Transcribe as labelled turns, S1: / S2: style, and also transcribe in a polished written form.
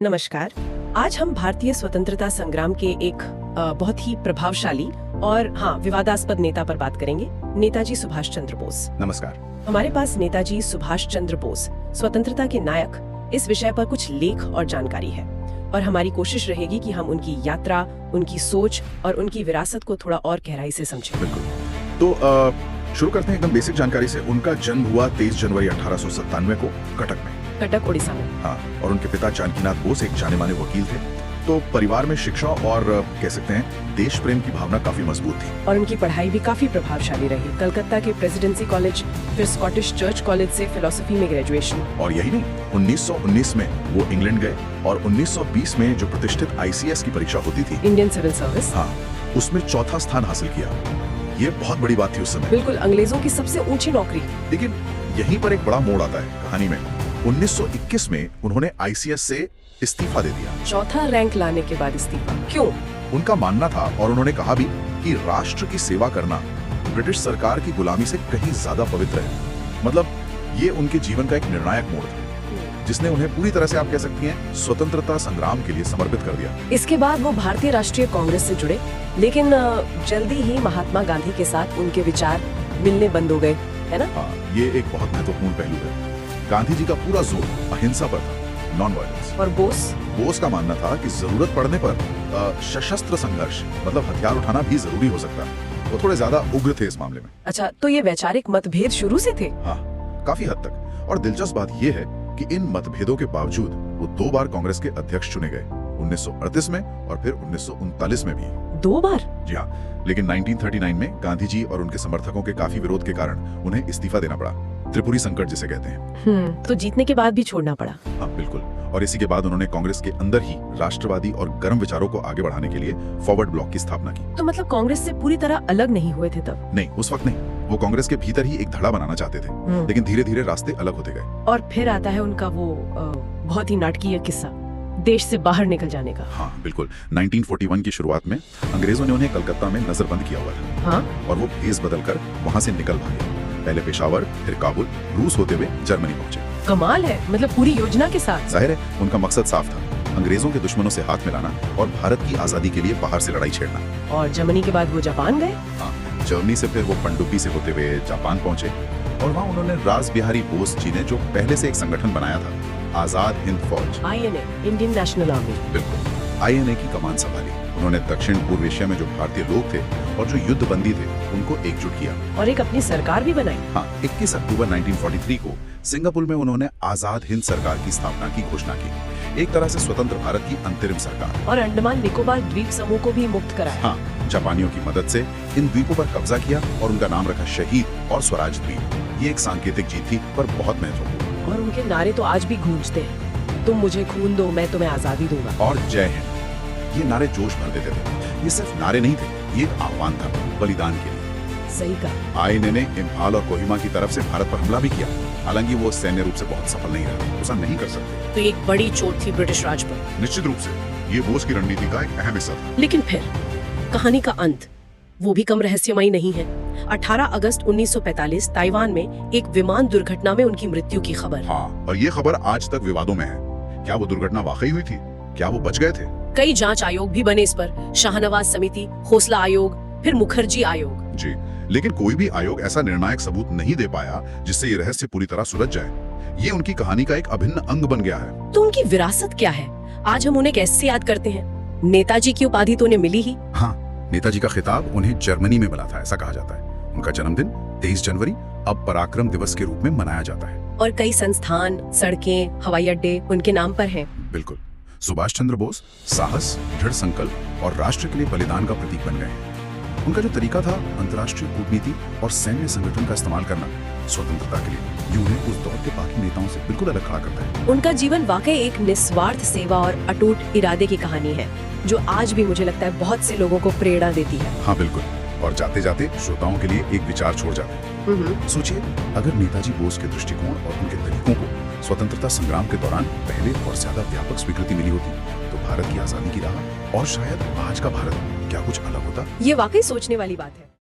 S1: नमस्कार। आज हम भारतीय स्वतंत्रता संग्राम के एक बहुत ही प्रभावशाली और विवादास्पद नेता पर बात करेंगे, नेताजी सुभाष चंद्र बोस।
S2: नमस्कार।
S1: हमारे पास नेताजी सुभाष चंद्र बोस, स्वतंत्रता के नायक, इस विषय पर कुछ लेख और जानकारी है और हमारी कोशिश रहेगी कि हम उनकी यात्रा, उनकी सोच और उनकी विरासत को थोड़ा और गहराई से समझें।
S2: बिल्कुल। तो शुरू करते हैं एकदम बेसिक जानकारी से। उनका जन्म हुआ 23 जनवरी 1897 को कटक में।
S1: कटक, उड़ीसा में।
S2: हाँ, और उनके पिता जानकीनाथ बोस एक जाने माने वकील थे। तो परिवार में शिक्षा और कह सकते हैं देश प्रेम की भावना काफी मजबूत थी।
S1: और उनकी पढ़ाई भी काफी प्रभावशाली रही। कलकत्ता के प्रेसिडेंसी कॉलेज, फिर स्कॉटिश चर्च कॉलेज से फिलोसफी में ग्रेजुएशन।
S2: और यही नहीं, 1919 में वो इंग्लैंड गए और 1920 में जो प्रतिष्ठित ICS की परीक्षा होती थी,
S1: इंडियन सिविल सर्विस,
S2: हाँ, उसमें चौथा स्थान हासिल किया। ये बहुत बड़ी बात थी उस समय।
S1: बिल्कुल, अंग्रेजों की सबसे ऊंची नौकरी।
S2: लेकिन यहीं पर एक बड़ा मोड़ आता है कहानी में। 1921 में उन्होंने ICS से इस्तीफा दे दिया।
S1: चौथा रैंक लाने के बाद इस्तीफा क्यों?
S2: उनका मानना था, और उन्होंने कहा भी, कि राष्ट्र की सेवा करना ब्रिटिश सरकार की गुलामी से कहीं ज्यादा पवित्र है। मतलब ये उनके जीवन का एक निर्णायक मोड़ था, जिसने उन्हें पूरी तरह से, आप कह सकती हैं, स्वतंत्रता संग्राम के लिए समर्पित कर दिया।
S1: इसके बाद वो भारतीय राष्ट्रीय कांग्रेस से जुड़े, लेकिन जल्दी ही महात्मा गांधी के साथ उनके विचार मिलने बंद हो गए, है ना?
S2: हाँ, ये एक बहुत महत्वपूर्ण पहलू है। गांधी जी का पूरा जोर अहिंसा पर था, नॉन वायलेंस।
S1: और बोस
S2: का मानना था कि जरूरत पड़ने पर सशस्त्र संघर्ष, मतलब हथियार उठाना भी जरूरी हो सकता है। वो थोड़े ज्यादा उग्र थे इस मामले में।
S1: अच्छा, तो ये वैचारिक मतभेद शुरू से थे?
S2: हाँ, काफी हद तक। और दिलचस्प बात ये है कि इन मतभेदों के बावजूद वो 2 बार कांग्रेस के अध्यक्ष चुने गए, 1938 में और फिर 1939 में भी।
S1: 2 बार?
S2: जी हाँ, लेकिन 1939 में गांधी जी और उनके समर्थकों के काफी विरोध के कारण उन्हें इस्तीफा देना पड़ा। त्रिपुरी संकट जिसे कहते हैं।
S1: तो जीतने के बाद भी छोड़ना पड़ा?
S2: हाँ, बिल्कुल। और इसी के बाद उन्होंने कांग्रेस के अंदर ही राष्ट्रवादी और गर्म विचारों को आगे बढ़ाने के लिए फॉरवर्ड ब्लॉक की स्थापना की।
S1: तो मतलब कांग्रेस से पूरी तरह अलग नहीं हुए थे तब?
S2: नहीं, उस वक्त नहीं। वो कांग्रेस के भीतर ही एक धड़ा बनाना चाहते थे, लेकिन धीरे धीरे रास्ते अलग होते गए।
S1: और फिर आता है उनका वो बहुत ही नाटकीय किस्सा, देश से बाहर निकल जाने का।
S2: हाँ, बिल्कुल। 1941 की शुरुआत में अंग्रेजों ने उन्हें कलकत्ता में नजरबंद किया हुआ था।
S1: हाँ?
S2: और वो भेस बदलकर वहाँ से निकल भागे। पहले पेशावर, फिर काबुल, रूस होते हुए जर्मनी पहुंचे।
S1: कमाल है, मतलब पूरी योजना के साथ।
S2: जाहिर है उनका मकसद साफ था, अंग्रेजों के दुश्मनों से हाथ मिलाना और भारत की आजादी के लिए बाहर से लड़ाई छेड़ना।
S1: और जर्मनी के बाद वो जापान गए?
S2: हाँ, जर्मनी से फिर वो पनडुब्बी से होते हुए जापान पहुंचे और वहाँ उन्होंने रास बिहारी बोस जी ने जो पहले से एक संगठन बनाया था, आजाद हिंद फौज,
S1: INA, इंडियन नेशनल आर्मी।
S2: बिल्कुल, INA की कमान संभाली। उन्होंने दक्षिण पूर्व एशिया में जो भारतीय लोग थे और जो युद्धबंदी थे, उनको एकजुट किया
S1: और एक अपनी सरकार भी बनाई।
S2: हाँ, 21 अक्टूबर 1943 को सिंगापुर में उन्होंने आजाद हिंद सरकार की स्थापना की घोषणा की, एक तरह से स्वतंत्र भारत की अंतरिम सरकार।
S1: और अंडमान निकोबार द्वीप समूह को भी मुक्त कराया।
S2: हाँ, जापानियों की मदद से इन द्वीपों पर कब्जा किया और उनका नाम रखा शहीद और स्वराज द्वीप। ये एक सांकेतिक जीत थी, पर बहुत महत्वपूर्ण।
S1: और उनके नारे तो आज भी गूंजते हैं, तुम मुझे खून दो, मैं तुम्हें आजादी दूंगा,
S2: और जय हिंद। ये नारे जोश भर देते थे। ये सिर्फ नारे नहीं थे, ये एक आह्वान था बलिदान के लिए।
S1: सही कहा।
S2: INA ने इम्फाल और कोहिमा की तरफ से भारत पर हमला भी किया। हालांकि वो सैन्य रूप से बहुत सफल नहीं रहा, ऐसा नहीं कर सकते।
S1: तो एक बड़ी चोट थी ब्रिटिश राज पर।
S2: निश्चित रूप से ये बोस की रणनीति का एक अहम हिस्सा था।
S1: लेकिन फिर कहानी का अंत वो भी कम रहस्यमयी नहीं है। 18 अगस्त 1945 ताइवान में एक विमान दुर्घटना में उनकी मृत्यु की खबर।
S2: हाँ, और ये खबर आज तक विवादों में है। क्या वो दुर्घटना वाकई हुई थी? क्या वो बच गए थे?
S1: कई जांच आयोग भी बने इस पर, शाहनवाज समिति, खोसला आयोग, फिर मुखर्जी आयोग।
S2: जी, लेकिन कोई भी आयोग ऐसा निर्णायक सबूत नहीं दे पाया जिससे ये रहस्य पूरी तरह सुलझ जाए। ये उनकी कहानी का एक अभिन्न अंग बन गया है।
S1: तो उनकी विरासत क्या है? आज हम उन्हें कैसे याद करते हैं? नेताजी की उपाधि तो उन्हें मिली ही।
S2: हाँ, नेताजी का खिताब उन्हें जर्मनी में मिला था, ऐसा कहा जाता है। उनका जन्मदिन 23 जनवरी अब पराक्रम दिवस के रूप में मनाया जाता है।
S1: और कई संस्थान, सड़कें, हवाई अड्डे उनके नाम पर हैं।
S2: बिल्कुल। सुभाष चंद्र बोस साहस, दृढ़ संकल्प और राष्ट्र के लिए बलिदान का प्रतीक बन गए हैं। उनका जो तरीका था अंतर्राष्ट्रीय कूटनीति और सैन्य संगठन का इस्तेमाल करना स्वतंत्रता के लिए, ये उन्हें उस दौर के बाकी नेताओं से बिल्कुल अलग खड़ा करता है।
S1: उनका जीवन वाकई एक निस्वार्थ सेवा और अटूट इरादे की कहानी है, जो आज भी मुझे लगता है बहुत से लोगों को प्रेरणा देती है।
S2: हाँ, बिल्कुल। और जाते जाते श्रोताओं के लिए एक विचार छोड़ जाते हैं। सोचिए, अगर नेताजी बोस के दृष्टिकोण और उनके तरीकों को स्वतंत्रता संग्राम के दौरान पहले और ज्यादा व्यापक स्वीकृति मिली होती, तो भारत की आजादी की राह और शायद आज का भारत क्या कुछ अलग होता।
S1: ये वाकई सोचने वाली बात है।